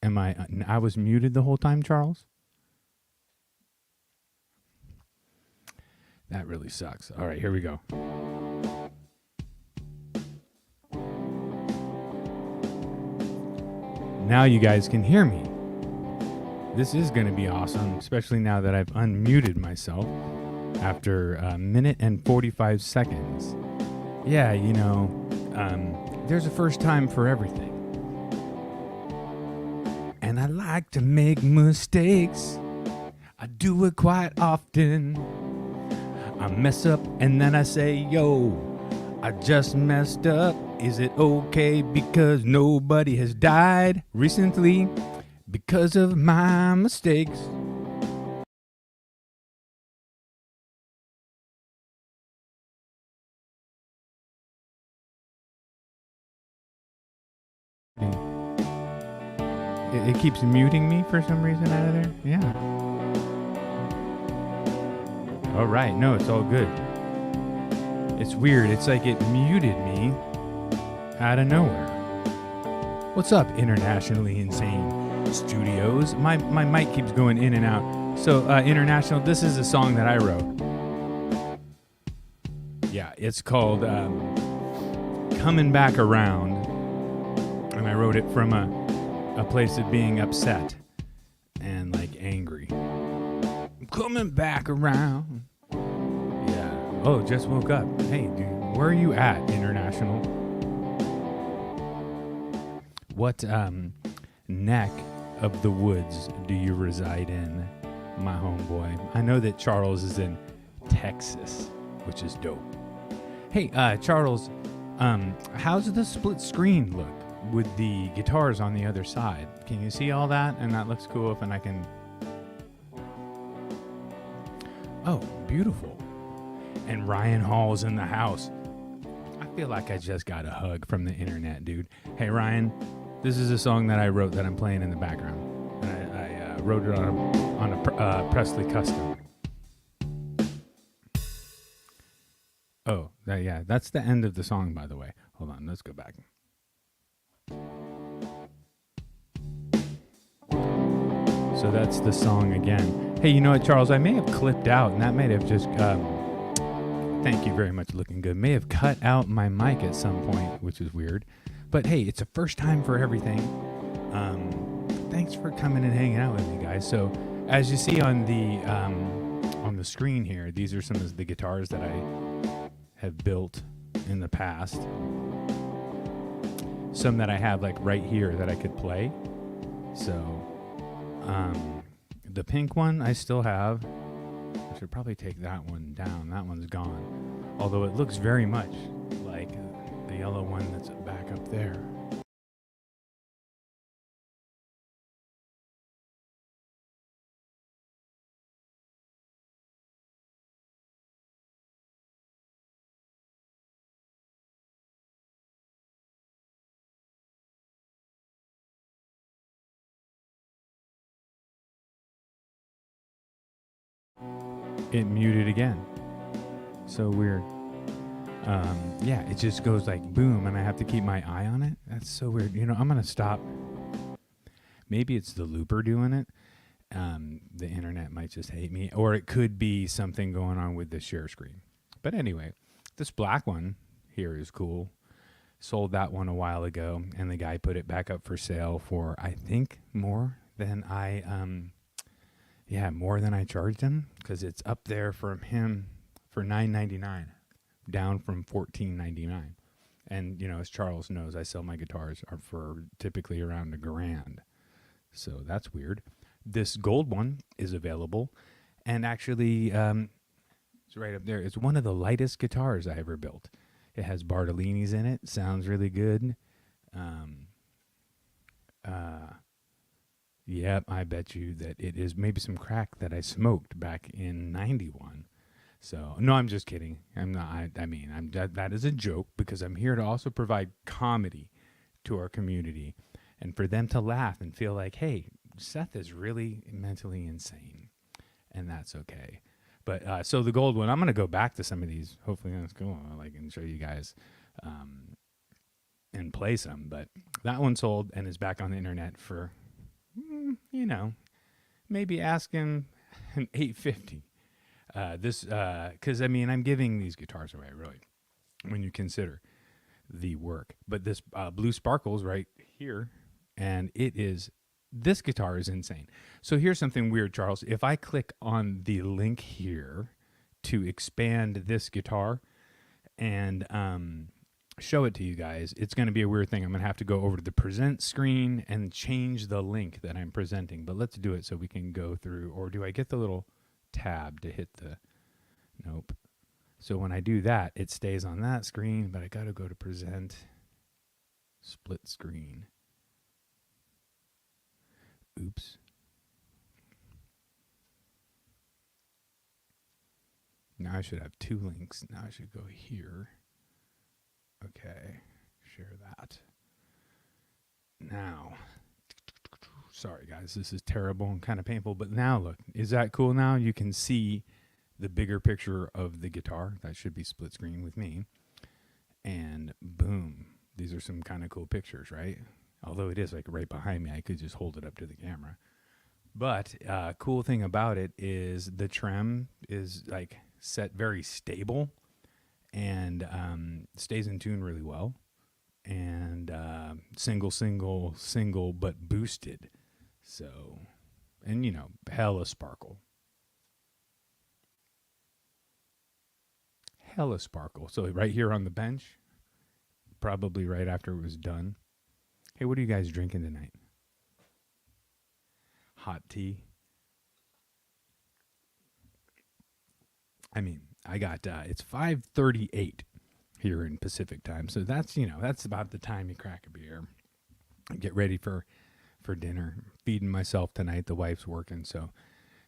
Am I was muted the whole time, Charles? That really sucks. All right, here we go. Now you guys can hear me. This is going to be awesome, especially now that I've unmuted myself after a minute and 45 seconds. Yeah, there's a first time for everything. And I like to make mistakes. I do it quite often. I mess up and then I say, yo, I just messed up. Is it okay because nobody has died recently because of my mistakes? It keeps muting me for some reason out of there. Yeah. All right. No, it's all good. It's weird. It's like it muted me out of nowhere. What's up, Internationally Insane Studios? My mic keeps going in and out. So, International, this is a song that I wrote. Yeah, it's called Coming Back Around. And I wrote it from a place of being upset and like angry. I'm coming back around. Yeah. Oh, just woke up. Hey, dude, where are you at, International? What neck of the woods do you reside in, my homeboy? I know that Charles is in Texas, which is dope. Hey, Charles, how's the split screen look with the guitars on the other side? Can you see all that? And that looks cool and I can... Oh, beautiful. And Ryan Hall's in the house. I feel like I just got a hug from the internet, dude. Hey, Ryan, this is a song that I wrote that I'm playing in the background. And I wrote it on a Pressley Custom. Oh, yeah, that's the end of the song, by the way. Hold on, let's go back. So that's the song again. Hey, you know what, Charles? I may have clipped out, and that may have just... thank you very much, looking good. May have cut out my mic at some point, which is weird. But hey, it's a first time for everything. Thanks for coming and hanging out with me, guys. So as you see on the screen here, these are some of the guitars that I have built in the past. Some that I have like right here that I could play. So the pink one I still have. I should probably take that one down. That one's gone. Although it looks very much like the yellow one that's back up there. It muted again. So weird. Yeah, it just goes like boom, and I have to keep my eye on it. That's so weird. I'm going to stop. Maybe it's the looper doing it. The internet might just hate me. Or it could be something going on with the share screen. But anyway, this black one here is cool. Sold that one a while ago, and the guy put it back up for sale for, I think, more than I charged him, because it's up there from him for $9.99, down from $14.99. And as Charles knows, I sell my guitars are for typically around $1,000. So that's weird. This gold one is available, and actually, it's right up there. It's one of the lightest guitars I ever built. It has Bartolini's in it. Sounds really good. Yep, I bet you that it is maybe some crack that I smoked back in 91. So, no, I'm just kidding. I'm not. That is a joke, because I'm here to also provide comedy to our community, and for them to laugh and feel like, hey, Seth is really mentally insane, and that's okay. But so the gold one, I'm going to go back to some of these. Hopefully that's cool. I can show you guys and play some. But that one sold and is back on the internet for maybe ask him an $850. Because I'm giving these guitars away, really, when you consider the work. But this blue sparkles right here, and this guitar is insane. So here's something weird, Charles. If I click on the link here to expand this guitar and show it to you guys, it's going to be a weird thing. I'm going to have to go over to the present screen and change the link that I'm presenting. But let's do it so we can go through. Or do I get the little tab to hit the... Nope. So when I do that, it stays on that screen, but I got to go to present, split screen. Oops. Now I should have two links. Now I should go here. Okay, share that. Now, sorry guys, this is terrible and kind of painful, but now look, is that cool now? You can see the bigger picture of the guitar. That should be split screen with me. And boom, these are some kind of cool pictures, right? Although it is like right behind me, I could just hold it up to the camera. But cool thing about it is the trem is like set very stable and stays in tune really well. And single, but boosted. So, and hella sparkle. Hella sparkle. So right here on the bench, probably right after it was done. Hey, what are you guys drinking tonight? Hot tea. I got, it's 5:38 here in Pacific time. So that's about the time you crack a beer. Get ready for dinner. Feeding myself tonight. The wife's working, so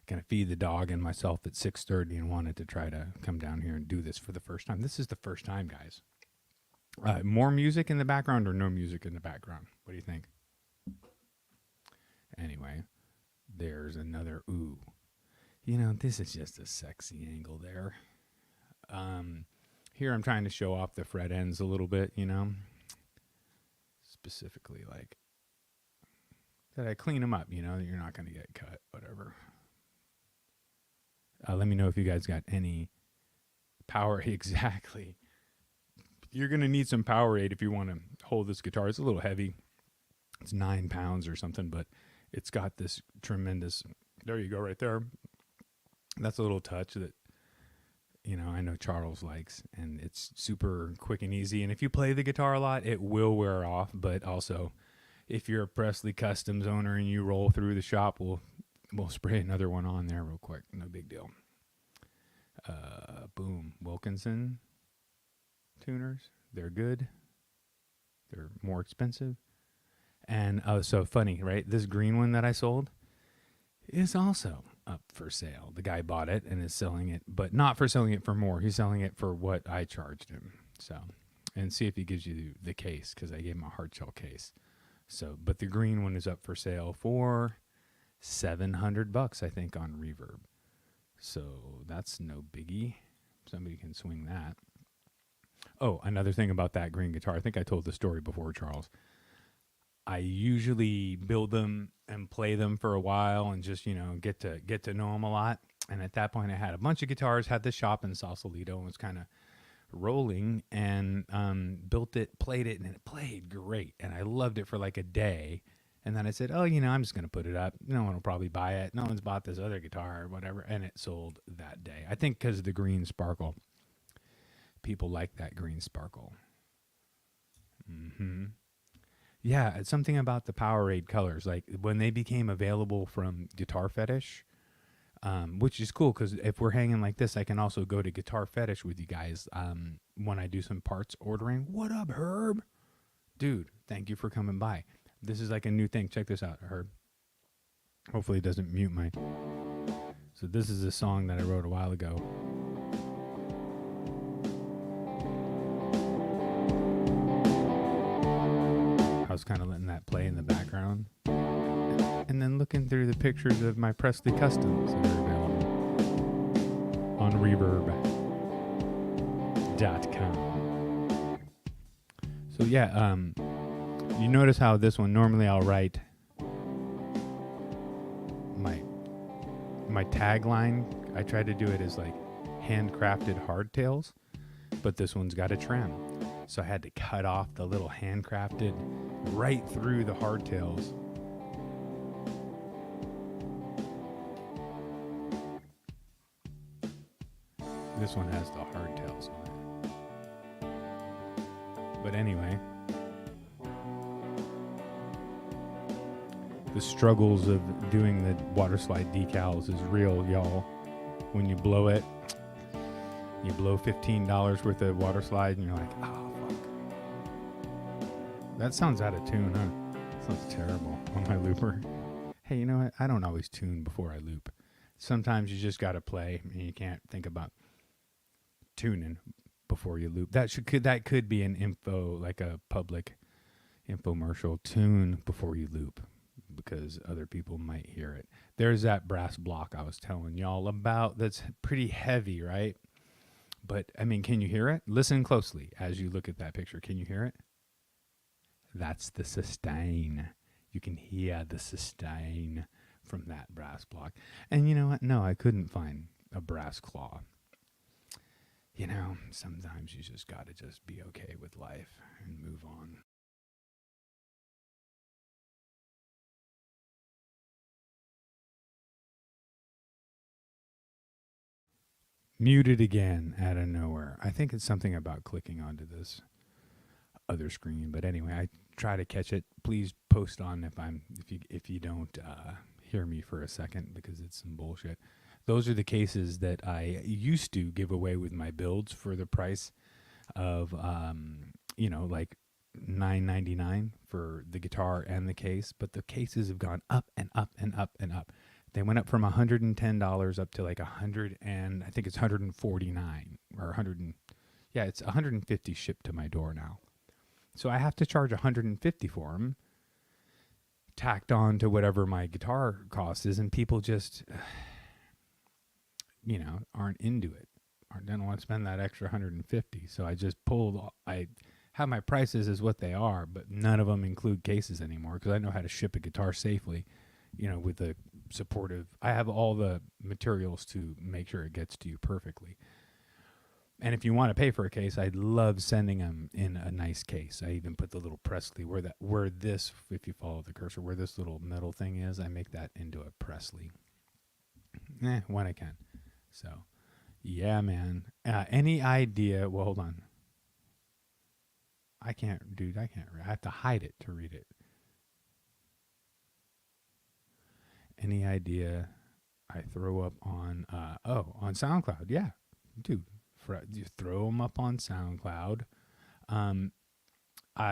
gonna feed the dog and myself at 6:30 and wanted to try to come down here and do this for the first time. This is the first time, guys. More music in the background or no music in the background? What do you think? Anyway, there's another ooh. This is just a sexy angle there. Here I'm trying to show off the fret ends a little bit, specifically like that I clean them up, you're not going to get cut, whatever. Let me know if you guys got any power. Exactly. You're going to need some Powerade if you want to hold this guitar. It's a little heavy. It's 9 pounds or something, but it's got this tremendous, there you go right there. That's a little touch that, I know Charles likes, and it's super quick and easy. And if you play the guitar a lot, it will wear off. But also, if you're a Pressley Customs owner and you roll through the shop, we'll spray another one on there real quick. No big deal. Boom. Wilkinson tuners. They're good. They're more expensive. And so funny, right? This green one that I sold is also up for sale. The guy bought it and is selling it, but not for selling it for more. He's selling it for what I charged him. So, and see if he gives you the case, because I gave him a hard shell case. So, but the green one is up for sale for $700, I think, on Reverb. So that's no biggie. Somebody can swing that. Oh, another thing about that green guitar. I think I told the story before, Charles. I usually build them and play them for a while and just, get to know them a lot. And at that point, I had a bunch of guitars, had the shop in Sausalito, and was kind of rolling, and built it, played it, and it played great. And I loved it for like a day. And then I said, oh, I'm just going to put it up. No one will probably buy it. No one's bought this other guitar or whatever. And it sold that day. I think because of the green sparkle. People like that green sparkle. Mm-hmm. Yeah, it's something about the Powerade colors. Like when they became available from Guitar Fetish, which is cool because if we're hanging like this, I can also go to Guitar Fetish with you guys when I do some parts ordering. What up, Herb? Dude, thank you for coming by. This is like a new thing. Check this out, Herb. Hopefully it doesn't mute my... So this is a song that I wrote a while ago. I was kind of letting that play in the background. And then looking through the pictures of my Pressley Customs that are available on reverb.com. So yeah, you notice how this one, normally I'll write my tagline, I tried to do it as like handcrafted hardtails, but this one's got a trim. So I had to cut off the little handcrafted right through the hardtails. This one has the hardtails on it. But anyway, the struggles of doing the water slide decals is real, y'all. When you blow it, you blow $15 worth of water slide and you're like, oh, fuck. That sounds out of tune, huh? Sounds terrible on my looper. Hey, you know what? I don't always tune before I loop. Sometimes you just got to play and you can't think about tuning before you loop. That could be an info, like a public infomercial. Tune before you loop, because other people might hear it. There's that brass block I was telling y'all about that's pretty heavy, right? But, I mean, can you hear it? Listen closely as you look at that picture. Can you hear it? That's the sustain. You can hear the sustain from that brass block. And you know what? No, I couldn't find a brass claw. You know, sometimes you just got to just be okay with life and move on. Muted again out of nowhere. I think it's something about clicking onto this other screen, but anyway, I try to catch it. Please post on if you don't hear me for a second, because it's some bullshit. Those are the cases that I used to give away with my builds for the price of like $9.99 for the guitar and the case, but the cases have gone up and up and up and up. They went up from $110 up to like $100, and I think it's $149 or $100. Yeah, it's $150 shipped to my door now. So I have to charge $150 for them, tacked on to whatever my guitar cost is, and people just, aren't into it, or don't want to spend that extra $150. So I just I have my prices as what they are, but none of them include cases anymore, because I know how to ship a guitar safely, with the supportive. I have all the materials to make sure it gets to you perfectly. And if you want to pay for a case, I love sending them in a nice case. I even put the little Pressley where this, if you follow the cursor, where this little metal thing is, I make that into a Pressley. When I can. So, yeah, man. Any idea? Well, hold on. I can't. I have to hide it to read it. Any idea I throw up on, on SoundCloud? Yeah, dude. You throw them up on SoundCloud.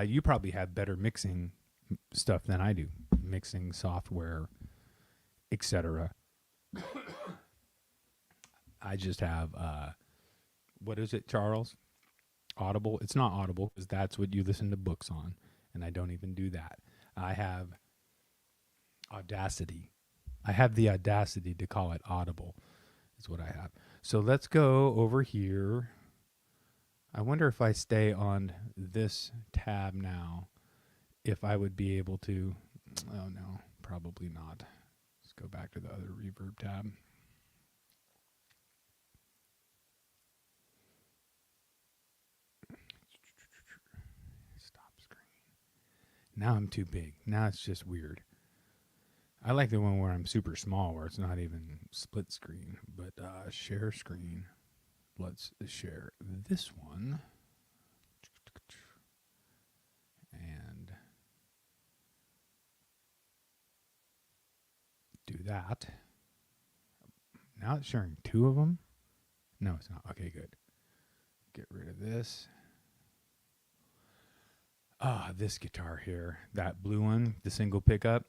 You probably have better mixing stuff than I do. Mixing software, etc. I just have, what is it, Charles? Audible. It's not Audible, because that's what you listen to books on, and I don't even do that. I have Audacity. I have the audacity to call it Audible, is what I have. So let's go over here. I wonder if I stay on this tab now, if I would be able to. Oh, no, probably not. Let's go back to the other reverb tab. Stop screen. Now I'm too big. Now it's just weird. I like the one where I'm super small, where it's not even split screen, but share screen. Let's share this one. And do that. Now it's sharing two of them. No, it's not. Okay, good. Get rid of this. This guitar here, that blue one, the single pickup.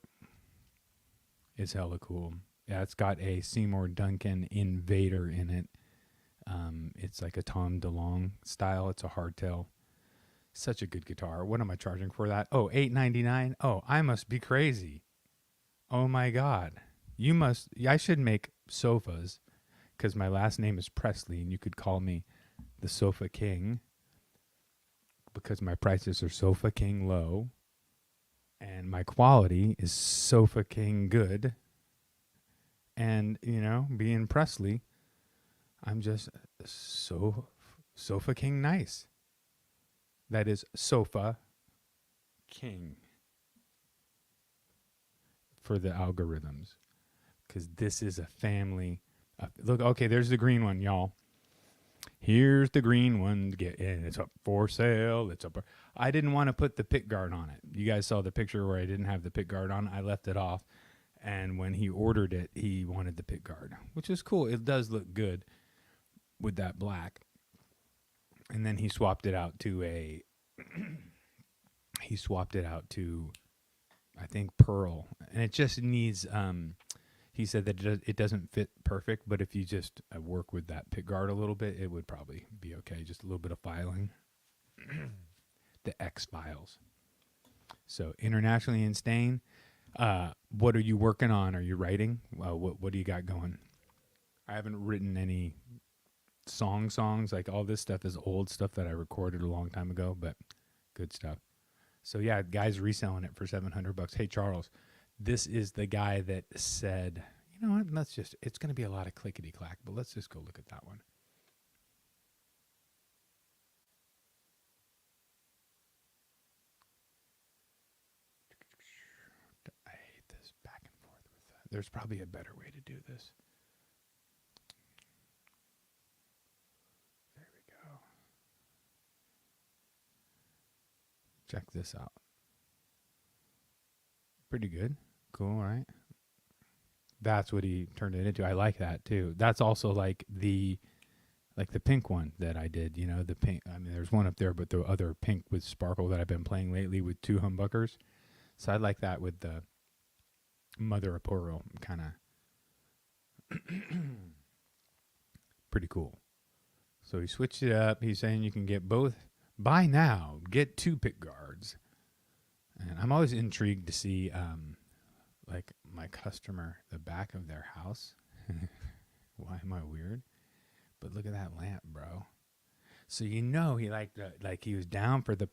It's hella cool. Yeah, it's got a Seymour Duncan Invader in it. It's like a Tom DeLonge style. It's a hardtail. Such a good guitar. What am I charging for that? Oh, $8.99. Oh, I must be crazy. Oh my God. I should make sofas, because my last name is Pressley, and you could call me the Sofa King, because my prices are Sofa King low. And my quality is Sofa King good. And, being Pressley, I'm just sofa king nice. That is sofa king for the algorithms. Because this is a family. Look, okay, there's the green one, y'all. Here's the green one. Get in. It's up for sale. It's up. I didn't want to put the pick guard on it. You guys saw the picture where I didn't have the pick guard on. I left it off. And when he ordered it, he wanted the pick guard, which is cool. It does look good with that black. And then he swapped it out to I think pearl. And it just needs, he said that it doesn't fit perfect, but if you just work with that pick guard a little bit, it would probably be okay. Just a little bit of filing. The X files. So internationally in stain. What are you working on? Are you writing? What do you got going? I haven't written any songs. Like all this stuff is old stuff that I recorded a long time ago, but good stuff. So yeah, guys reselling it for $700. Hey Charles, this is the guy that said, you know what? It's going to be a lot of clickety clack, but let's just go look at that one. I hate this back and forth with that. There's probably a better way to do this. There we go. Check this out. Pretty good. Cool, right? That's what he turned it into. I like that too. That's also like the pink one that I did, the pink. I mean, there's one up there, but the other pink with sparkle that I've been playing lately with 2 humbuckers. So I like that with the mother of pearl kind of pretty cool. So he switched it up. He's saying you can get both. Buy now, get 2 pick guards. And I'm always intrigued to see, like my customer, the back of their house. Why am I weird? But look at that lamp, bro. So he liked he was down for the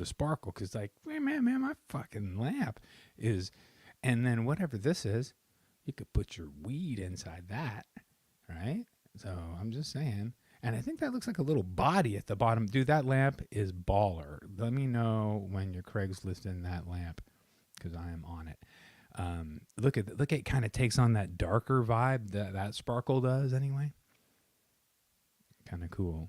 sparkle, because like, wait, man, my fucking lamp is, and then whatever this is, you could put your weed inside that, right? So I'm just saying. And I think that looks like a little body at the bottom. Dude, that lamp is baller. Let me know when you're Craigslisting that lamp, because I am on it. Look at it kind of takes on that darker vibe that sparkle does anyway. Kind of cool.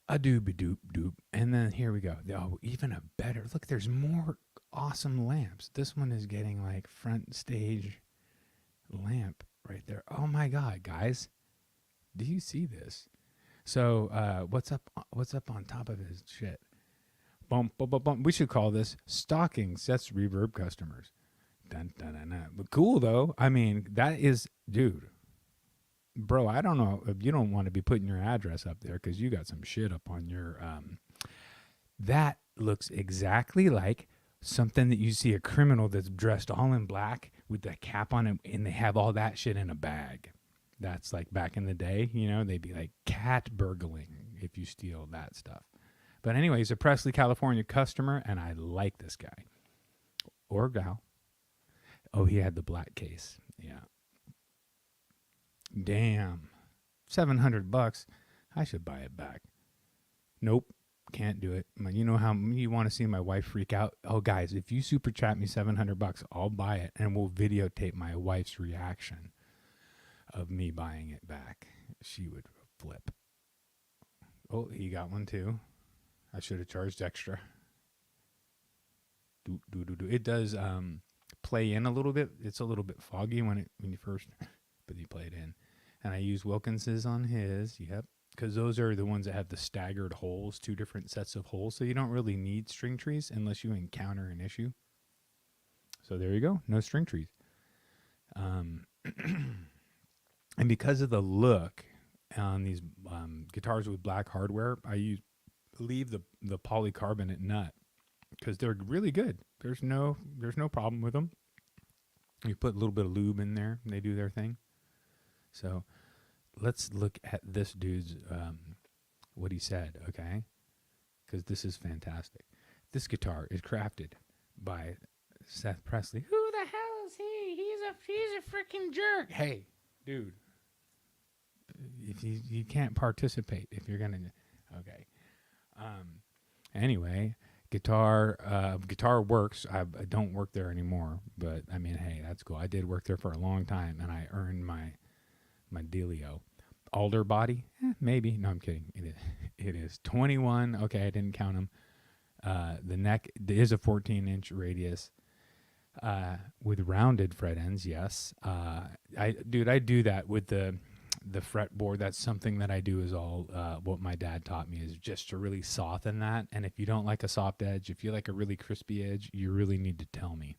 A doobie doop doop. And then here we go. Oh, even a better. Look, there's more awesome lamps. This one is getting like front stage lamp right there. Oh my God, guys. Do you see this? So what's up on top of his shit? Bump, bump, bump, bump. We should call this stockings. That's reverb customers. Dun, dun, dun, dun. But cool though. I mean, that is, dude. Bro, I don't know if you don't want to be putting your address up there, because you got some shit up on your that looks exactly like something that you see a criminal that's dressed all in black with the cap on it, and they have all that shit in a bag. That's like back in the day, they'd be like cat burgling if you steal that stuff. But anyway, he's a Pressley, California customer, and I like this guy. Or gal. Oh, he had the black case. Yeah. Damn. $700. I should buy it back. Nope. Can't do it. You know how you want to see my wife freak out? Oh, guys, if you super chat me $700, I'll buy it, and we'll videotape my wife's reaction of me buying it back. She would flip. Oh, he got one too. I should have charged extra. It does play in a little bit. It's a little bit foggy when you first, but you play it in. And I use Wilkins's on his. Yep. Because those are the ones that have the staggered holes, 2 different sets of holes. So you don't really need string trees unless you encounter an issue. So there you go. No string trees. And because of the look on these guitars with black hardware, I leave the polycarbonate nut, because they're really good. There's no problem with them. You put a little bit of lube in there, and they do their thing. So let's look at this dude's what he said, okay? Because this is fantastic. This guitar is crafted by Seth Pressley. Who the hell is he? He's he's a freaking jerk. Hey, dude, if you can't participate if you're gonna, okay. Anyway, guitar works. I don't work there anymore, but I mean, hey, that's cool. I did work there for a long time, and I earned my dealio. Alder body, maybe. No, I'm kidding. It is 21. Okay, I didn't count them. The neck is a 14-inch radius with rounded fret ends. Yes, I do that with the fretboard. That's something that I do. Is all what my dad taught me, is just to really soften that. And if you don't like a soft edge, if you like a really crispy edge, you really need to tell me,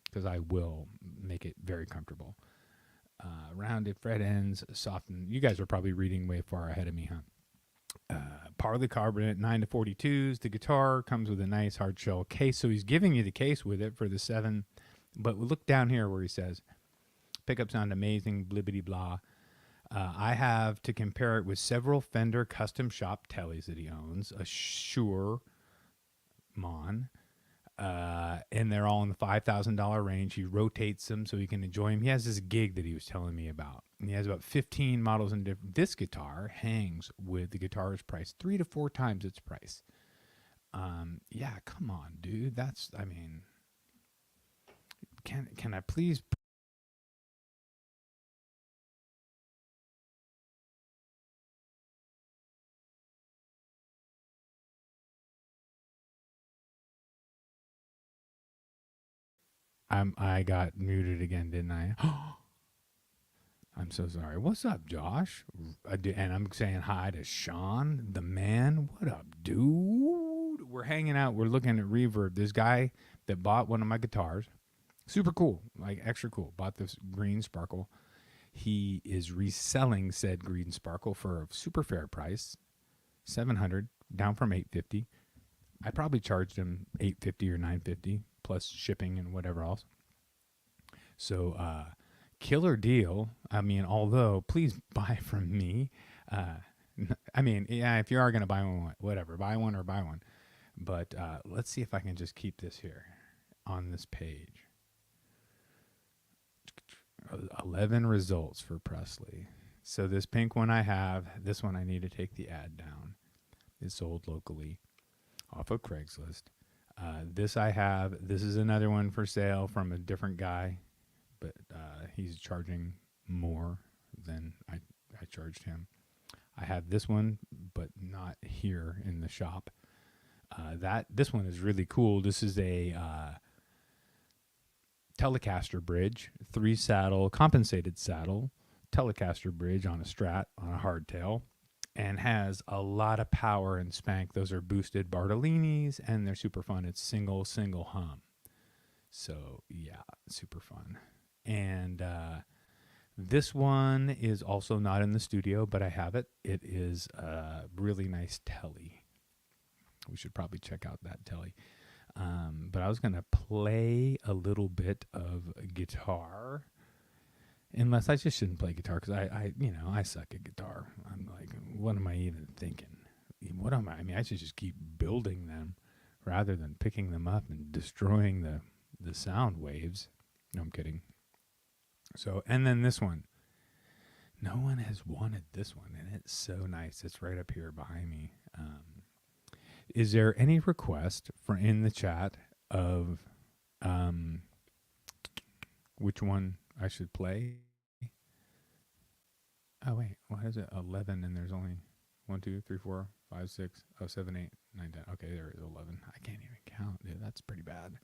because I will make it very comfortable. Rounded fret ends, soften. You guys are probably reading way far ahead of me, huh? Polycarbonate 9 to 42s. The guitar comes with a nice hard shell case, so he's giving you the case with it for the 7. But look down here where he says, pickup sound amazing, blibbity blah. I have to compare it with several Fender custom shop tellies that he owns, a Shure Mon, and they're all in the $5,000 range. He rotates them so he can enjoy them. He has this gig that he was telling me about, and he has about 15 models in different. This guitar hangs with the guitar's price 3 to 4 times its price. Yeah, come on, dude. That's, I mean, can I please? I got muted again, didn't I? I'm so sorry. What's up, Josh? And I'm saying hi to Sean, the man. What up, dude? We're hanging out. We're looking at reverb. This guy that bought one of my guitars, super cool, like extra cool, bought this green sparkle. He is reselling said green sparkle for a super fair price, $700, down from $850. I probably charged him $850 or $950 plus shipping and whatever else. So, killer deal. I mean, although please buy from me. I mean, yeah, if you are going to buy one, whatever, buy one or buy one. But let's see if I can just keep this here on this page. 11 results for Pressley. So this pink one I have, this one I need to take the ad down. It's sold locally off of Craigslist. This I have. This is another one for sale from a different guy, but he's charging more than I charged him. I have this one, but not here in the shop. This one is really cool. This is a Telecaster bridge, 3-saddle, compensated saddle, Telecaster bridge on a Strat, on a hardtail, and has a lot of power and spank. Those are boosted Bartolinis, and they're super fun. It's single hum. So, yeah, super fun. And this one is also not in the studio, but I have it. It is a really nice telly. We should probably check out that telly. But I was going to play a little bit of guitar. Unless I just shouldn't play guitar, because I suck at guitar. I'm like, what am I even thinking? What am I? I mean, I should just keep building them rather than picking them up and destroying the sound waves. No, I'm kidding. So, and then this one. No one has wanted this one, and it's so nice. It's right up here behind me. Is there any request for in the chat of which one I should play? Oh wait, what is it? 11, and there's only 1, 2, 3, 4, 5, 6, 7, 8, 9, 10. Okay, there is 11. I can't even count, dude. That's pretty bad.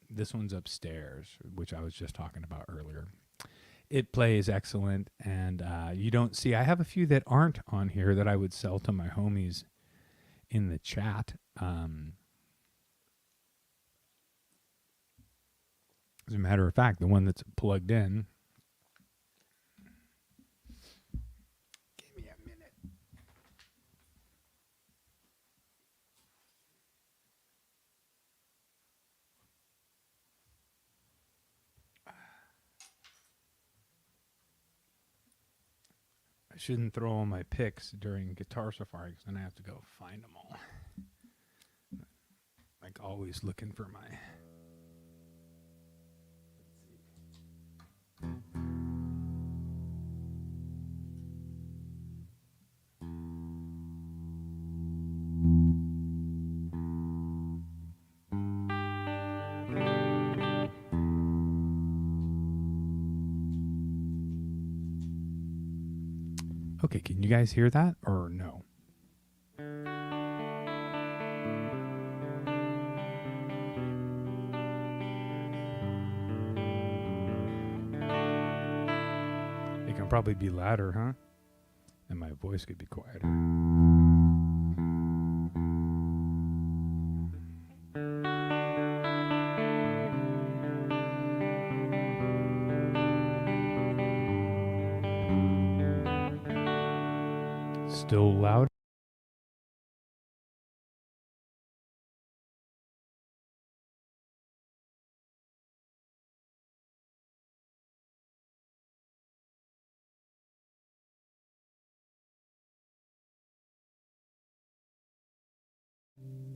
This one's upstairs, which I was just talking about earlier. It plays excellent, and you don't see. I have a few that aren't on here that I would sell to my homies in the chat. As a matter of fact, the one that's plugged in. Give me a minute. I shouldn't throw all my picks during Guitar Safari because then I have to go find them all. Like always looking for my... Okay, can you guys hear that or no? It can probably be louder, huh? And my voice could be quieter. Still loud?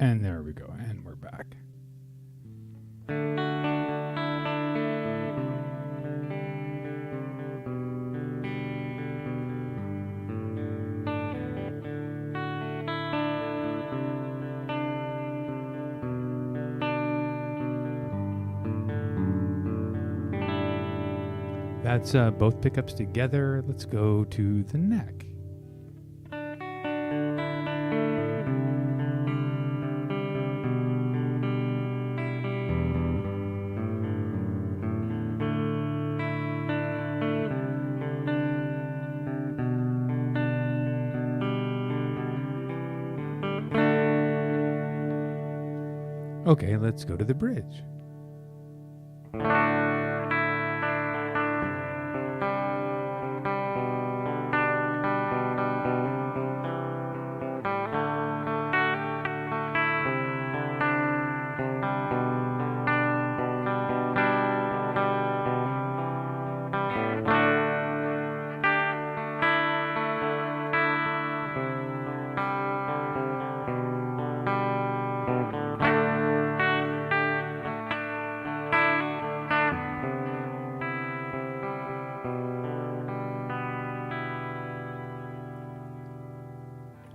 And there we go. And we're back. That's both pickups together. Let's go to the neck. Okay, let's go to the bridge.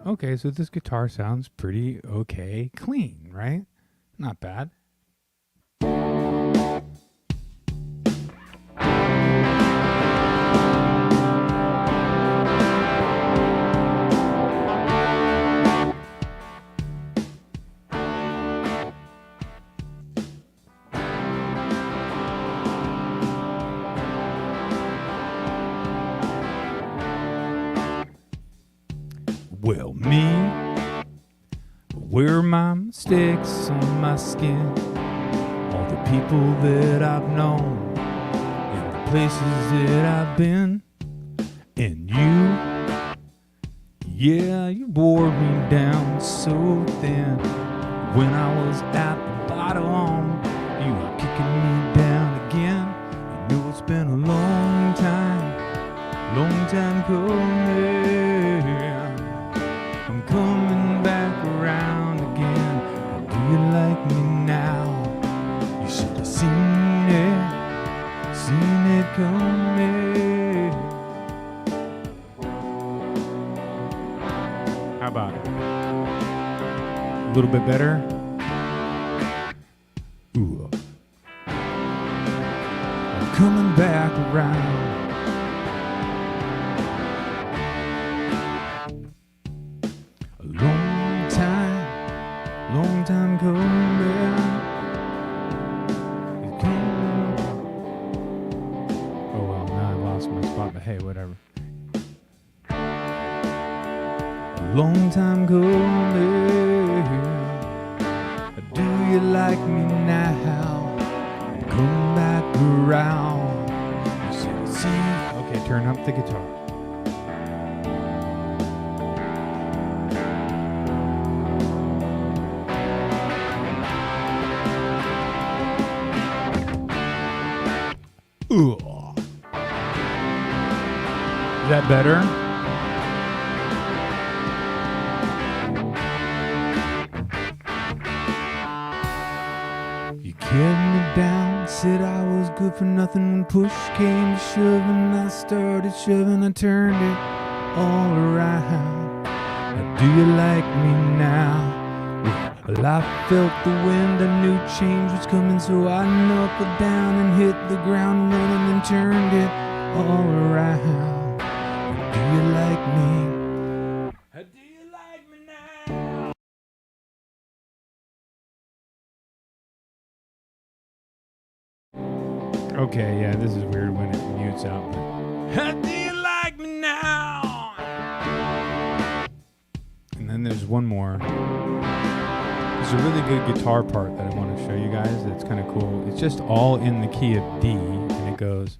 Okay, so this guitar sounds pretty okay, clean, right? Not bad. Well, me, where my mistakes on my skin, all the people that I've known, and the places that I've been, and you, yeah, you wore me down so thin. When I was at the bottom, you were kicking me down again. You know it's been a long time coming. I'm coming back around again. Do you like me now? You should have seen it coming. How about it? A little bit better? Ooh. I'm coming back around. Long time coming. It's coming. Oh well, now I lost my spot, but hey, whatever. A long time coming. Do you like me now? Come back around. See? Okay, turn up the guitar. Ooh. Is that better? You carried me down said I was good for nothing when push came to shove, and I started shoving, I turned it all around. Do you like me now? Well, I felt the wind, I knew change was coming, so I knuckled down and hit the ground running and turned it all around. Do you like me? Do you like me now? Okay, yeah, this is weird when it mutes out. Do you like me now? And then there's one more. There's a really good guitar part that I want to show you guys that's kind of cool. It's just all in the key of D, and it goes.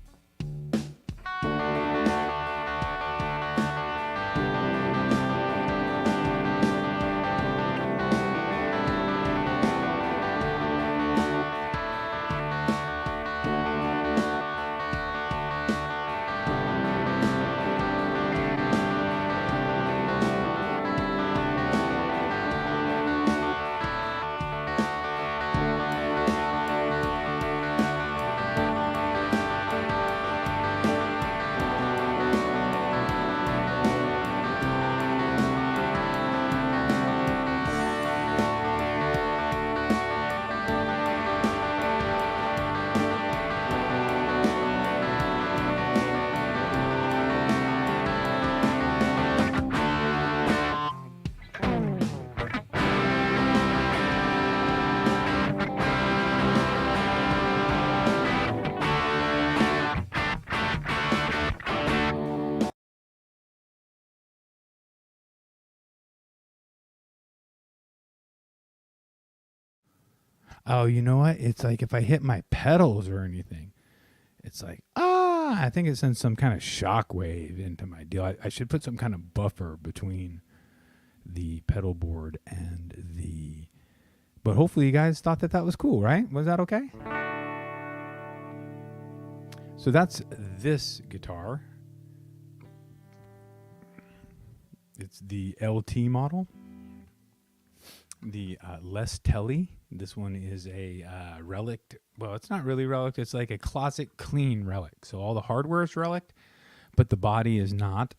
Oh, you know what? It's like if I hit my pedals or anything, it's like, I think it sends some kind of shock wave into my deal. I should put some kind of buffer between the pedal board and the... But hopefully you guys thought that was cool, right? Was that okay? So that's this guitar. It's the LT model. The Les Telly. This one is a relic. Well, it's not really relic. It's like a closet clean relic. So all the hardware is relic, but the body is not.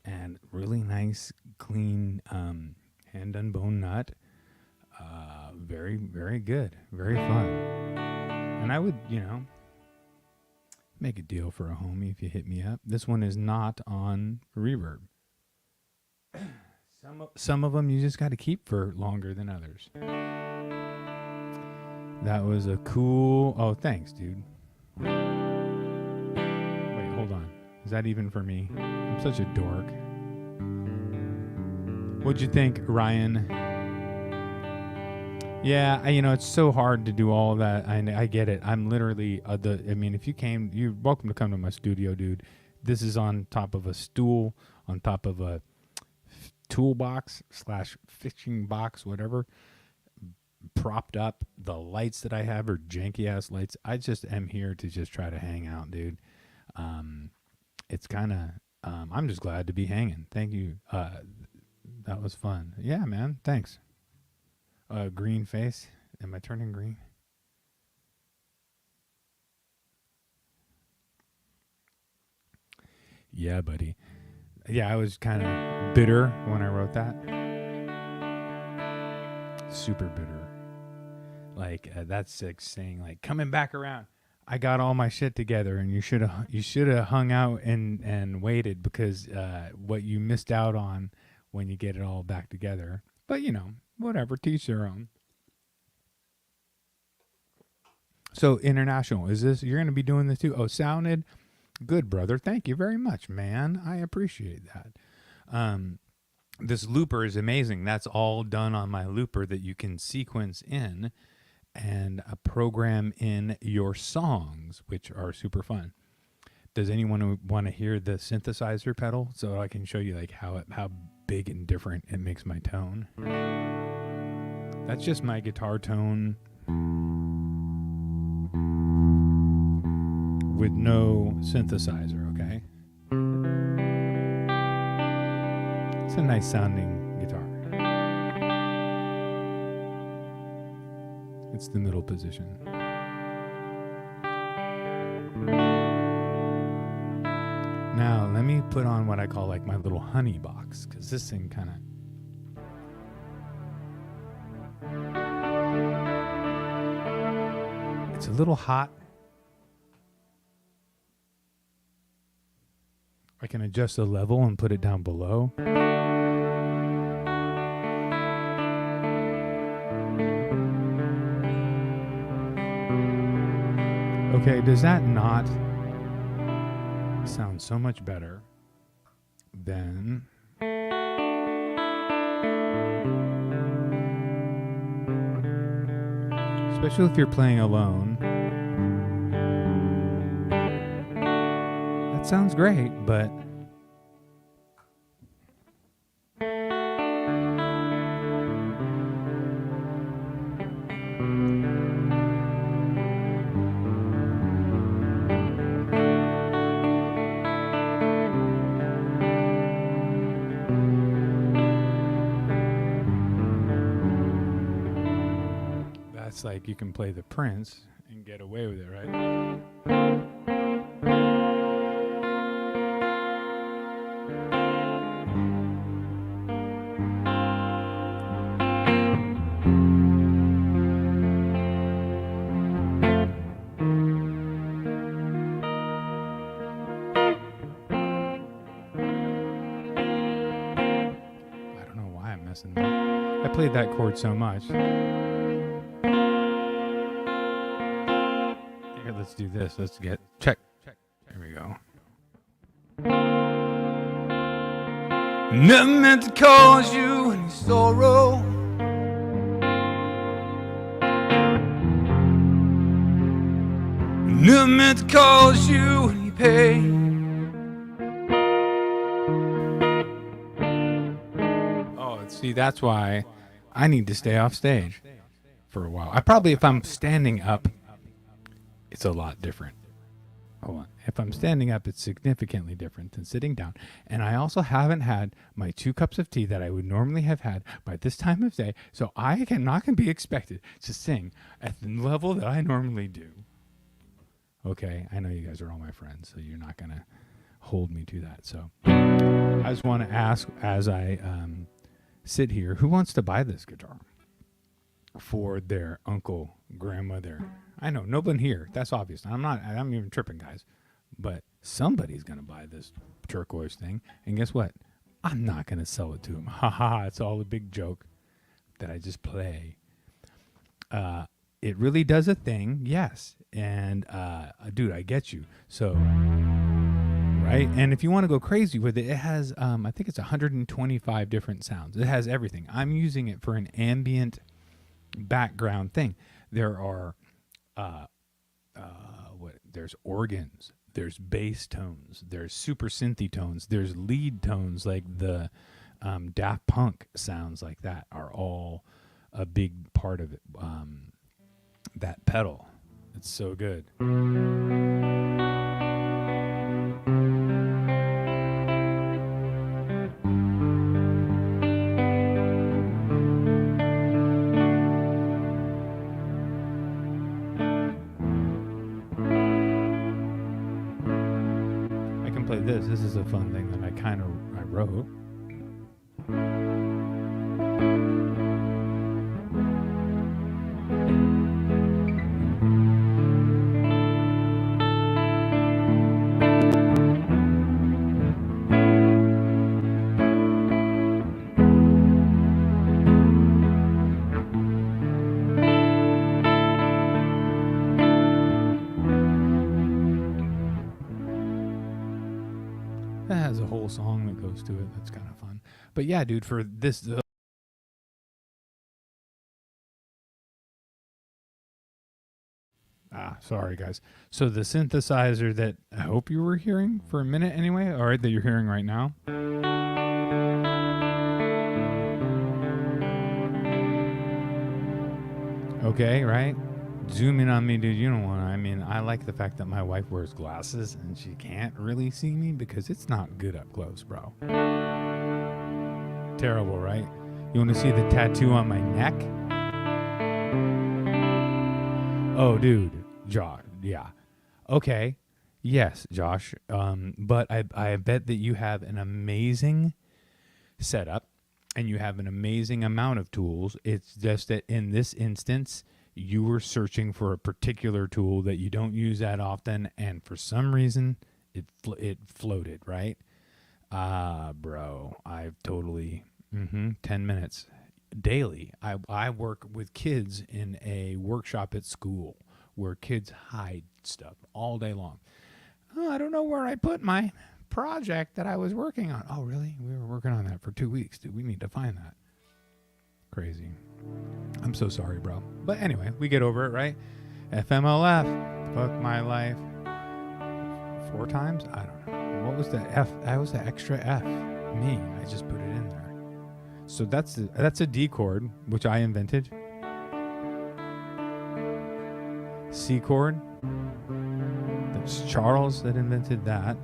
And really nice, clean hand done bone nut. Very, very good. Very fun. And I would, make a deal for a homie if you hit me up. This one is not on reverb. Some of them you just got to keep for longer than others. That was a cool... Oh, thanks, dude. Wait, hold on. Is that even for me? I'm such a dork. What'd you think, Ryan? Yeah, it's so hard to do all of that. I get it. I'm literally... if you came... You're welcome to come to my studio, dude. This is on top of a stool, on top of a toolbox / fishing box, whatever, propped up. The lights that I have are janky ass lights. I just am here to just try to hang out, dude. It's kind of I'm just glad to be hanging. Thank you. That was fun. Yeah, man, thanks. Green face. Am I turning green? Yeah, buddy. Yeah, I was kind of bitter when I wrote that. Super bitter. Like that's like saying like coming back around. I got all my shit together, and you should have hung out and waited because what you missed out on when you get it all back together. But whatever, teach their own. So international, is this you're gonna be doing this too? Oh, sounded good, brother. Thank you very much, man. I appreciate that. This looper is amazing. That's all done on my looper that you can sequence in and program in your songs, which are super fun. Does anyone want to hear the synthesizer pedal so I can show you like how big and different it makes my tone? That's just my guitar tone with no synthesizer, okay? It's a nice sounding guitar. It's the middle position. me put on what I call like my little honey box, because this thing kind of... It's a little hot. I can adjust the level and put it down below. Okay, does that not sound so much better than... Especially if you're playing alone. That sounds great, but... It's like you can play the Prince and get away with it, right? I don't know why I'm messing that. I played that chord so much. Let's do this. Let's get check. There we go. Never meant to cause you any sorrow. Never meant to cause you any pain. Oh, see, that's why I need to stay off stage for a while. I probably, if I'm standing up, it's a lot different. Hold on. If I'm standing up, it's significantly different than sitting down. And I also haven't had my 2 cups of tea that I would normally have had by this time of day. So I not going to be expected to sing at the level that I normally do. Okay, I know you guys are all my friends, so you're not going to hold me to that. So I just want to ask, as I sit here, who wants to buy this guitar for their uncle, grandmother? I know, nobody here. That's obvious. I'm even tripping, guys. But somebody's going to buy this turquoise thing. And guess what? I'm not going to sell it to him. Ha ha, it's all a big joke that I just play. It really does a thing, yes. And, dude, I get you. So, right? And if you want to go crazy with it, it has, I think it's 125 different sounds. It has everything. I'm using it for an ambient background thing. There are... there's organs, there's bass tones, there's super synthy tones, there's lead tones like the Daft Punk sounds like that are all a big part of it. That pedal, it's so good. This is a fun thing that I wrote. That has a whole song that goes to it. That's kind of fun. But yeah, dude, for this... sorry, guys. So the synthesizer that I hope you were hearing for a minute anyway, or that you're hearing right now. Okay, right? Zoom in on me, dude. You don't want to. I mean, I like the fact that my wife wears glasses and she can't really see me because it's not good up close, bro. Terrible, right? You want to see the tattoo on my neck? Oh, dude. Jaw. Yeah. Okay. Yes, Josh. But I bet that you have an amazing setup and you have an amazing amount of tools. It's just that in this instance, you were searching for a particular tool that you don't use that often, and for some reason, it floated, right? Bro, I've totally 10 minutes daily. I work with kids in a workshop at school where kids hide stuff all day long. Oh, I don't know where I put my project that I was working on. Oh, really? We were working on that for 2 weeks. Dude, we need to find that. Crazy. I'm so sorry, bro. But anyway, we get over it, right? FMLF. Fuck my life. 4 times? I don't know. What was the F? That was the extra F. Me. I just put it in there. So that's a D chord, which I invented. C chord. That's Charles that invented that.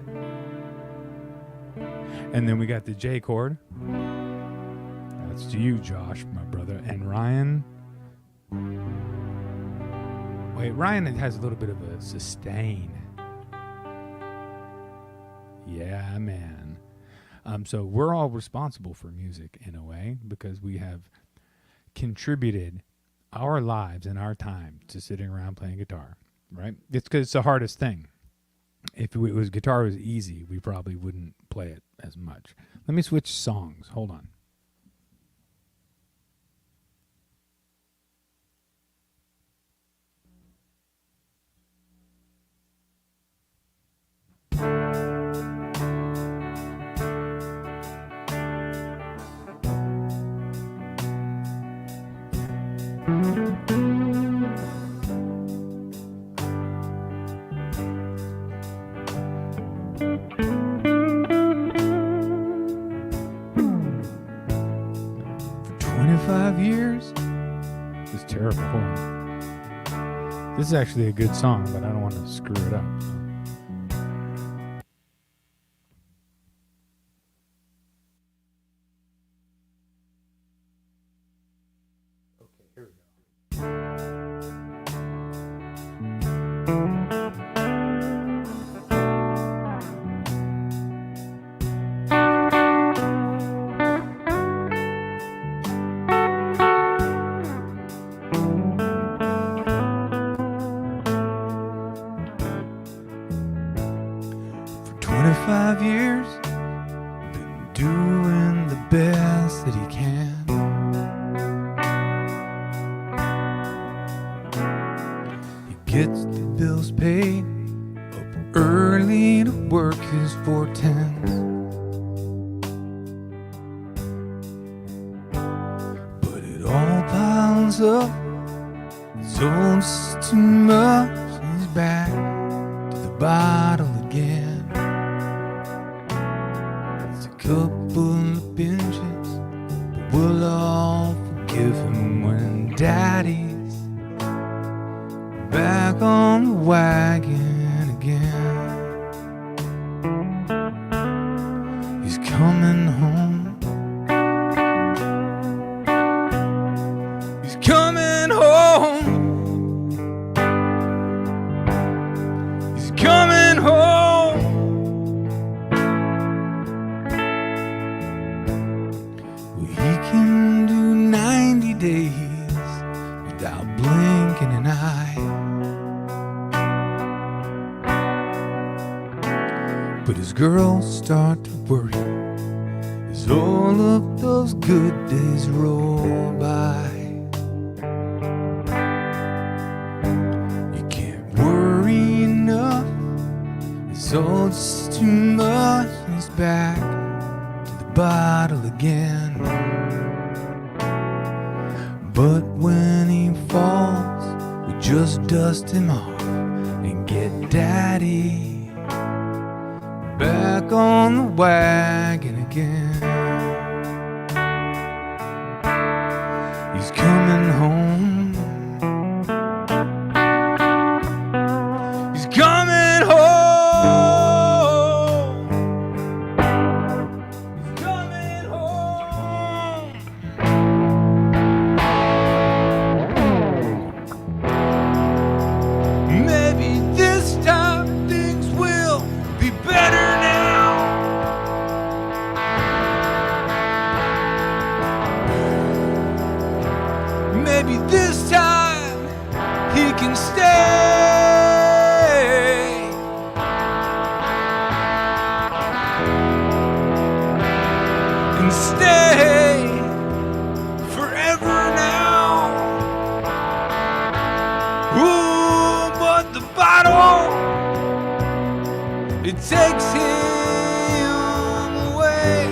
And then we got the J chord. That's to you, Josh, my brother. And Ryan. Wait, Ryan has a little bit of a sustain. Yeah, man. So we're all responsible for music in a way because we have contributed our lives and our time to sitting around playing guitar, right? It's because it's the hardest thing. If guitar was easy, we probably wouldn't play it as much. Let me switch songs. Hold on. For 25 years? This is terrible. Hold on. This is actually a good song, but I don't want to screw it up. Okay, here we go. For 25 years, been doing the best that he can. He gets the bills paid, up early to work his 410s. But it all piles up, it's all just too much. He's back to the bottle again. It's a couple of pinches, but we'll all forgive him when Daddy's back on the wagon again. He's coming home. He's coming home. He's coming home. Well, he can do 90 days without blinking an eye. But his girls start to worry as all of those good days roll by. You can't worry enough, it's all just too much. He's back to the bottle again. But when he falls, we just dust him off and get Daddy back on the wagon again. He's coming home. He's coming home. He's coming home. Maybe this time things will Maybe this time he can stay. And stay forever now. Ooh, but the bottle, it takes him away.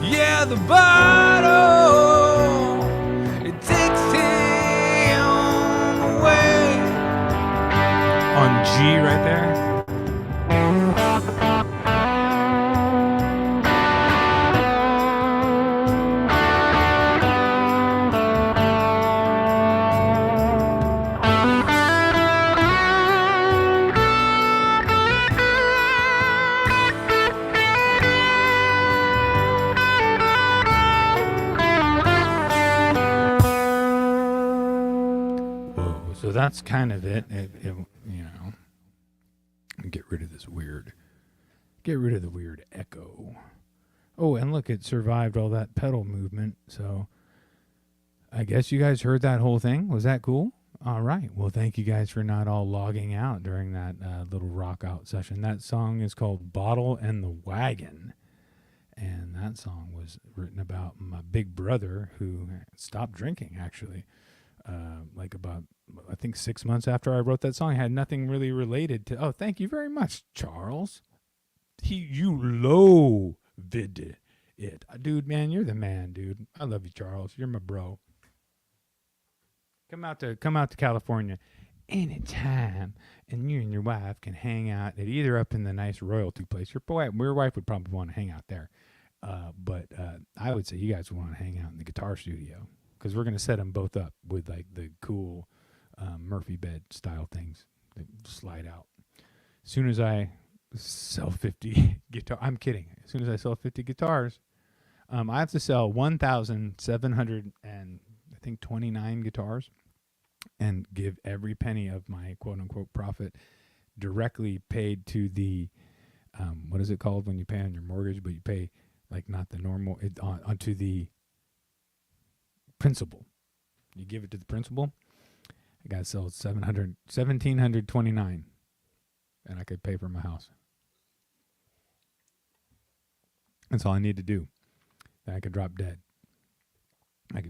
Yeah, the bottle, it takes him away. On G right there. So that's kind of it. Get rid of this weird. Get rid of the weird echo. Oh, and look, it survived all that pedal movement. So I guess you guys heard that whole thing. Was that cool? All right. Well, thank you guys for not all logging out during that little rock out session. That song is called Bottle and the Wagon. And that song was written about my big brother who stopped drinking, actually. Like about, I think 6 months after I wrote that song. It had nothing really related to, oh, thank you very much, Charles. You loathed it. Dude, man, you're the man, dude. I love you, Charles. You're my bro. Come out to California anytime, and you and your wife can hang out at either up in the nice royalty place. Your wife would probably want to hang out there. But I would say you guys would want to hang out in the guitar studio, because we're going to set them both up with like the cool Murphy bed style things that slide out. As soon as I sell 50 guitar, I'm kidding. As soon as I sell 50 guitars, I have to sell 1,729 guitars and give every penny of my quote unquote profit directly paid to the, what is it called when you pay on your mortgage, but you pay like not the normal, onto the principal. You give it to the principal. I got to sell 1,729, and I could pay for my house. That's all I need to do. Then I could drop dead. I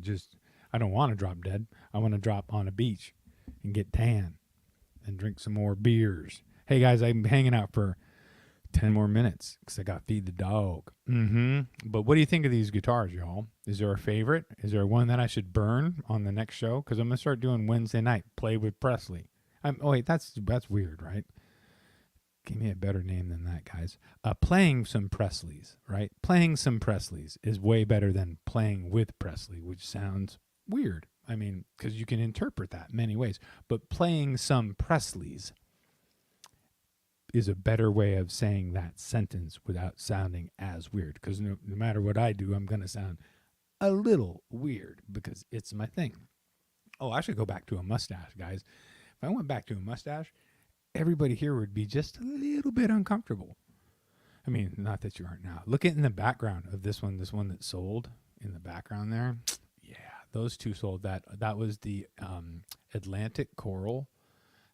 don't want to drop dead. I want to drop on a beach and get tan and drink some more beers. Hey guys, I'm hanging out for 10 more minutes because I got to feed the dog. But what do you think of these guitars, y'all? Is there a favorite? Is there one that I should burn on the next show? Because I'm going to start doing Wednesday night, Play with Pressley. Wait, that's weird, right? Give me a better name than that, guys. Playing some Presleys, right? Playing some Presleys is way better than playing with Presley, which sounds weird. I mean, because you can interpret that many ways. But playing some Presleys is a better way of saying that sentence without sounding as weird. Because no matter what I do, I'm going to sound a little weird because it's my thing. Oh, I should go back to a mustache, guys. If I went back to a mustache, everybody here would be just a little bit uncomfortable. I mean, not that you aren't now. Look at in the background of this one that sold in the background there. Yeah, those two sold. That was the Atlantic Coral,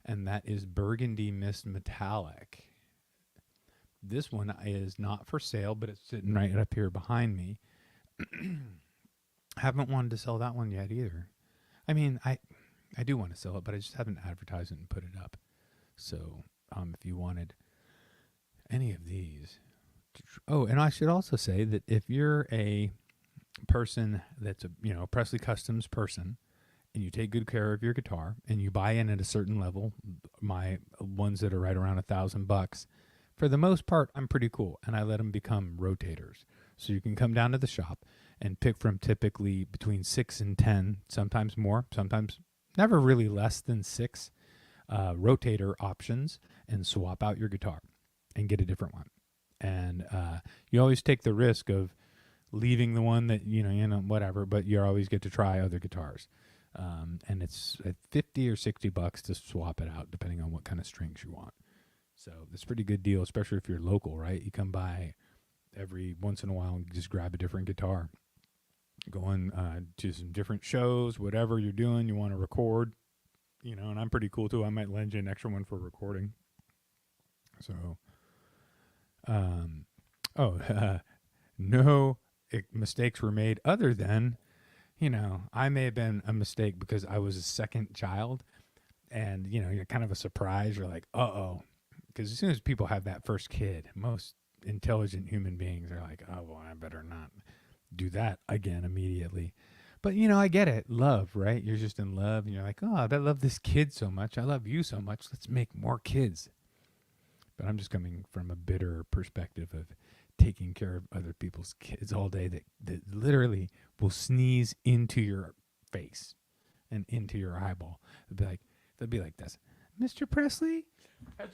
and that is Burgundy Mist Metallic. This one is not for sale, but it's sitting right up here behind me. Haven't wanted to sell that one yet either. I mean, I do want to sell it, but I just haven't advertised it and put it up. So if you wanted any of these. Oh, and I should also say that if you're a person that's a Pressley Customs person, and you take good care of your guitar and you buy in at a certain level, my ones that are right around $1,000, for the most part, I'm pretty cool. And I let them become rotators. So you can come down to the shop and pick from typically between 6 and 10, sometimes more, sometimes never really less than 6 rotator options, and swap out your guitar and get a different one. And you always take the risk of leaving the one that, whatever, but you always get to try other guitars. And it's $50 or $60 to swap it out, depending on what kind of strings you want. So it's a pretty good deal, especially if you're local, right? You come by every once in a while and just grab a different guitar. going to some different shows, whatever you're doing, you want to record, and I'm pretty cool too. I might lend you an extra one for recording. So, no mistakes were made other than, I may have been a mistake because I was a second child, and, you're kind of a surprise. You're like, uh-oh. Because as soon as people have that first kid, most intelligent human beings are like, oh, well, I better not do that again immediately. But, I get it. Love, right? You're just in love, and you're like, oh, I love this kid so much. I love you so much. Let's make more kids. But I'm just coming from a bitter perspective of taking care of other people's kids all day that literally will sneeze into your face and into your eyeball. They'll be like this. Mr. Pressley, can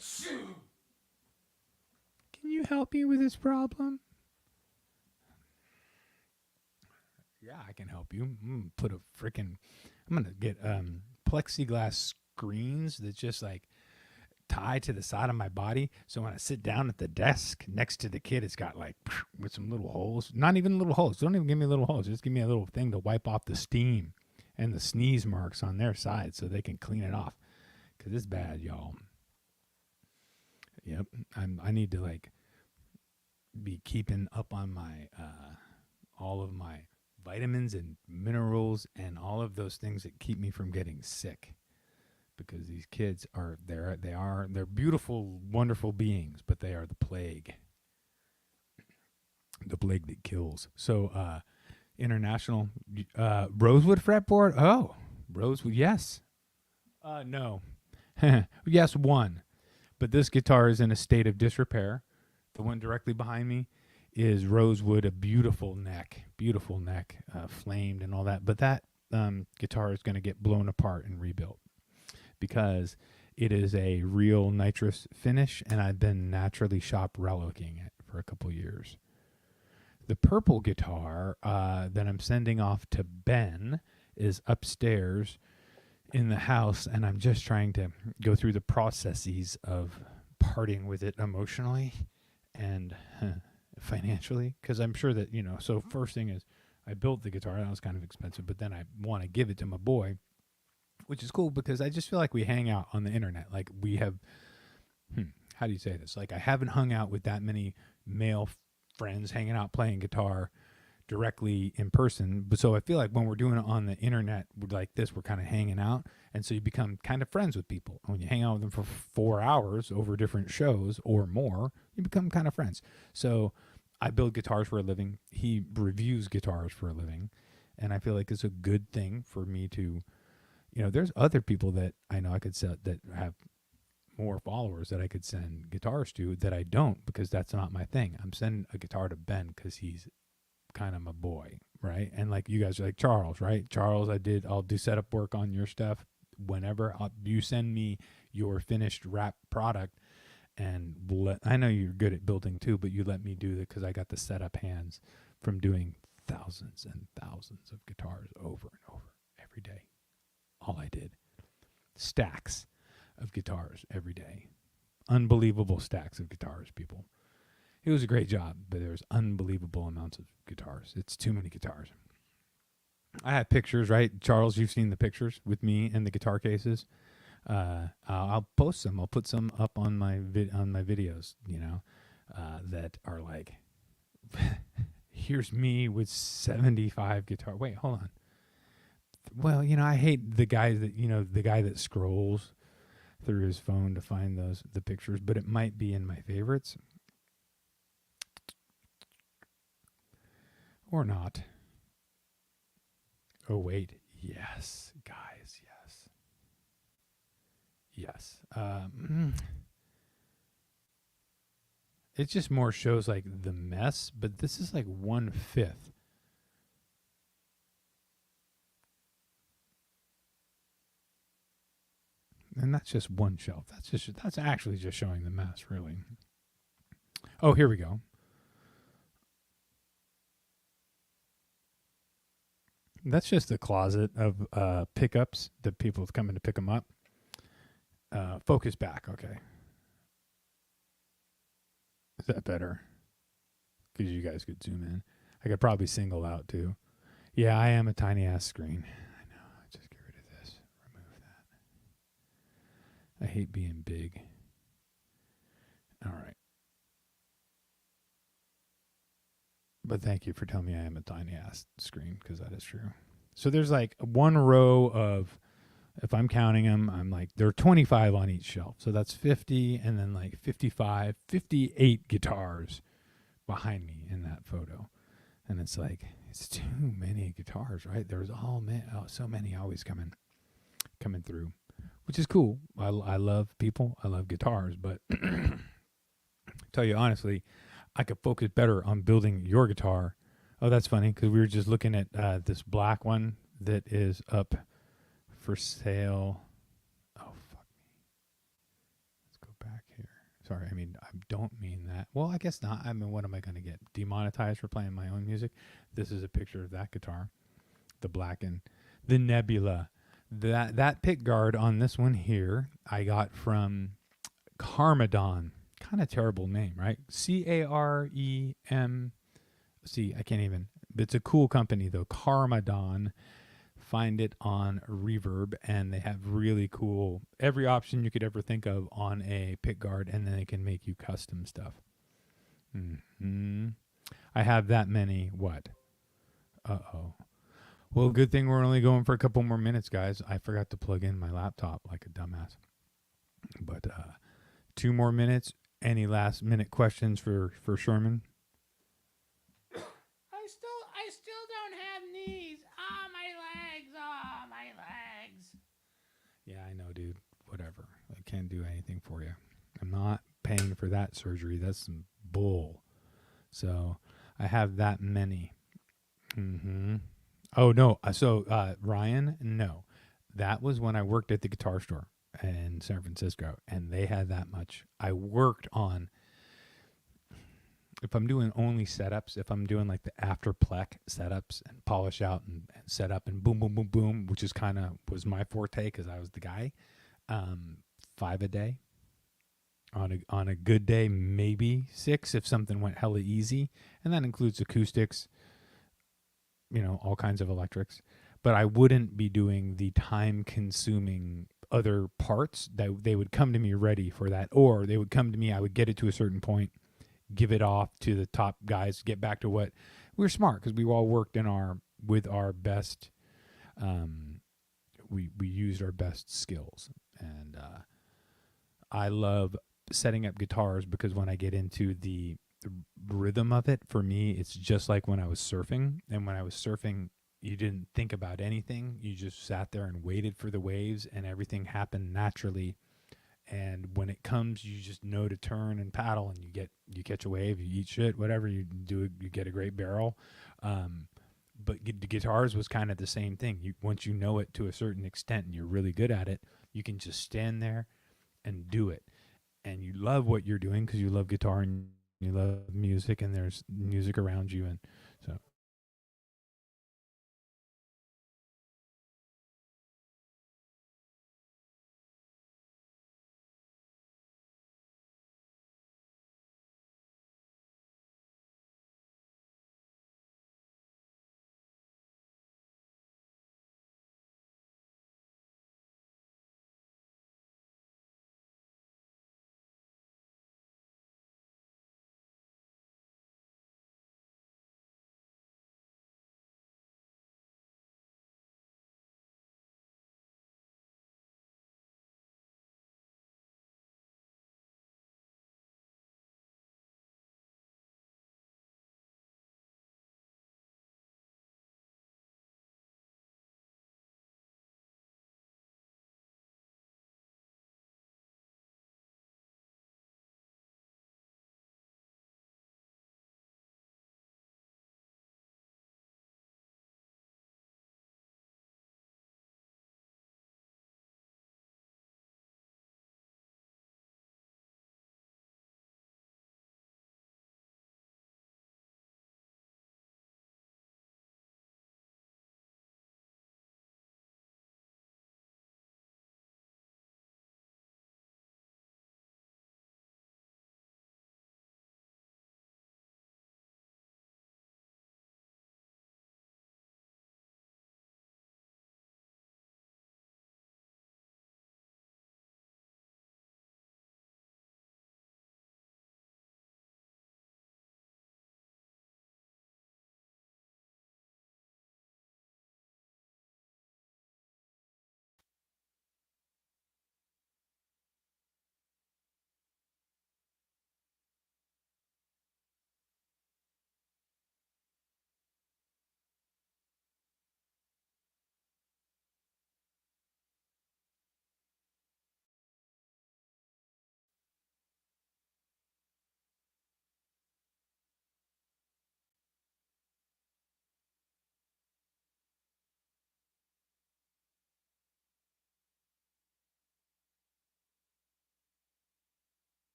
you help me with this problem? Yeah, I can help you. I'm gonna get plexiglass screens that just like tie to the side of my body. So when I sit down at the desk next to the kid, it's got like with some little holes. Not even little holes. Don't even give me little holes. Just give me a little thing to wipe off the steam and the sneeze marks on their side so they can clean it off. Because it's bad, y'all. Yep. I need to like be keeping up on my all of my vitamins and minerals and all of those things that keep me from getting sick. Because these kids they're beautiful, wonderful beings, but they are the plague that kills. So, international rosewood fretboard. Oh, rosewood. Yes. No. Yes, one. But this guitar is in a state of disrepair. The one directly behind me is rosewood, a beautiful neck, flamed and all that. But that guitar is going to get blown apart and rebuilt, because it is a real nitrous finish, and I've been naturally shop relicking it for a couple years. The purple guitar that I'm sending off to Ben is upstairs in the house, and I'm just trying to go through the processes of parting with it emotionally and financially, because I'm sure that, so first thing is I built the guitar. That was kind of expensive, but then I want to give it to my boy, which is cool because I just feel like we hang out on the internet. Like we have, how do you say this? Like I haven't hung out with that many male friends hanging out playing guitar directly in person. But so I feel like when we're doing it on the internet like this, we're kind of hanging out. And so you become kind of friends with people. When you hang out with them for 4 hours over different shows or more, you become kind of friends. So I build guitars for a living. He reviews guitars for a living. And I feel like it's a good thing for me to, there's other people that I know I could sell that have more followers that I could send guitars to that I don't, because that's not my thing. I'm sending a guitar to Ben because he's kind of my boy, right? And like you guys are like Charles, right? Charles, I'll do setup work on your stuff whenever you send me your finished wrap product, and I know you're good at building too, but you let me do it because I got the setup hands from doing thousands and thousands of guitars over and over every day. All I did. Stacks of guitars every day. Unbelievable stacks of guitars, people. It was a great job, but there's unbelievable amounts of guitars. It's too many guitars. I have pictures, right? Charles, you've seen the pictures with me and the guitar cases. I'll post some. I'll put some up on my videos, that are like, here's me with 75 guitar. Wait, hold on. Well, I hate the guy that scrolls through his phone to find the pictures, but it might be in my favorites. Or not. Oh, wait. Yes, guys, yes. Yes. It just more shows like the mess, but this is like 1/5. And that's just one shelf. That's actually just showing the mess, really. Oh, here we go. That's just the closet of pickups that people come in to pick them up. Focus back, okay. Is that better? Because you guys could zoom in. I could probably single out too. Yeah, I am a tiny ass screen. I know. Just get rid of this. Remove that. I hate being big. All right. But thank you for telling me I am a tiny ass screen because that is true. So there's like one row of, if I'm counting them, I'm like, there are 25 on each shelf. So that's 50 and then like 55, 58 guitars behind me in that photo. And it's like, it's too many guitars, right? There's so many always coming through, which is cool. I love people. I love guitars, but tell you honestly, I could focus better on building your guitar. Oh, that's funny because we were just looking at this black one that is up for sale. Oh, fuck me. Let's go back here. Sorry, I mean, I don't mean that. Well, I guess not. I mean, what am I going to get? Demonetized for playing my own music? This is a picture of that guitar, the Blacken, the Nebula. That pick guard on this one here, I got from Carmadon. Kind of terrible name, right? Carem. See, I can't even. It's a cool company though. Carmadon. Find it on Reverb, and they have really cool every option you could ever think of on a pick guard, and then they can make you custom stuff. Mm-hmm. I have that many. What? Uh-oh. Well, good thing we're only going for a couple more minutes, guys. I forgot to plug in my laptop like a dumbass. But 2 more minutes. Any last minute questions for Sherman? I still don't have knees. Ah, my legs. Ah, my legs. Yeah, I know, dude. Whatever. I can't do anything for you. I'm not paying for that surgery. That's some bull. So I have that many. Mm-hmm. Oh no. So Ryan, no. That was when I worked at the guitar store in San Francisco, and they had that much. I worked on, if I'm doing only setups, if I'm doing like the after plec setups and polish out and set up and boom, boom, boom, boom, which is kind of was my forte because I was the guy. 5 a day. On a good day, maybe 6 if something went hella easy, and that includes acoustics, all kinds of electrics. But I wouldn't be doing the time-consuming other parts that they would come to me ready for that, or they would come to me. I would get it to a certain point, give it off to the top guys, get back to what we were smart because we all worked with our best. We used our best skills, and I love setting up guitars because when I get into the rhythm of it, for me, it's just like when I was surfing. And when I was surfing, you didn't think about anything. You just sat there and waited for the waves, and everything happened naturally. And when it comes, you just know to turn and paddle, and you catch a wave, you eat shit, whatever you do, you get a great barrel. But the guitars was kind of the same thing. Once you know it to a certain extent and you're really good at it, you can just stand there and do it. And you love what you're doing because you love guitar and you love music, and there's music around you. And so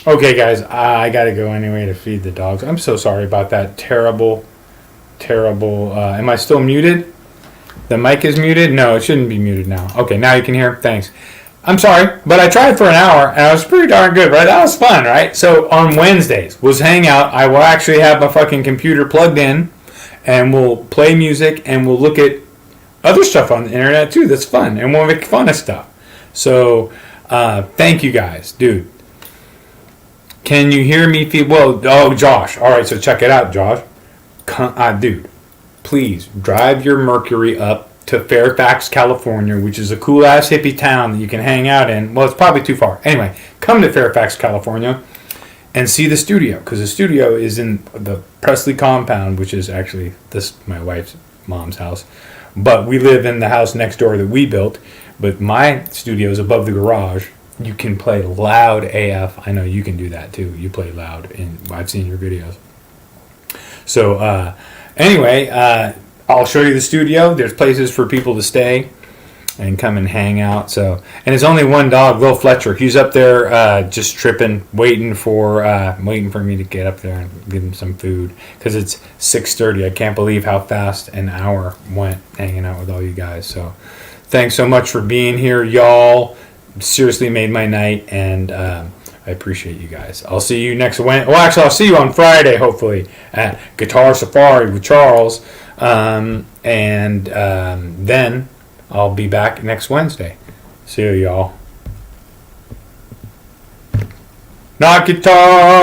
Okay, guys, I gotta go anyway to feed the dogs. I'm so sorry about that terrible. Am I still muted? The mic is muted? No, it shouldn't be muted now. Okay, now you can hear. Thanks. I'm sorry, but I tried for an hour and I was pretty darn good, right? That was fun, right? So on Wednesdays, we'll hang out. I will actually have my fucking computer plugged in and we'll play music and we'll look at other stuff on the internet too. That's fun. And we'll make fun of stuff. So thank you guys. Dude, can you hear me? Oh, Josh. All right, so check it out, Josh. Dude, please drive your Mercury up to Fairfax, California, which is a cool ass hippie town that you can hang out in. Well, it's probably too far. Anyway, come to Fairfax, California, and see the studio, because the studio is in the Pressley compound, which is actually my wife's mom's house. But we live in the house next door that we built. But my studio is above the garage. You can play loud AF. I know you can do that too. You play loud, and I've seen your videos. So anyway, I'll show you the studio. There's places for people to stay and come and hang out. So, and it's only one dog, Will Fletcher. He's up there just tripping, waiting for me to get up there and give him some food, because it's 6:30. I can't believe how fast an hour went hanging out with all you guys. So thanks so much for being here, y'all. Seriously made my night, and I appreciate you guys. I'll see you next Wednesday. Well, actually, I'll see you on Friday, hopefully, at Guitar Safari with Charles. Then I'll be back next Wednesday. See you, y'all. Not guitar.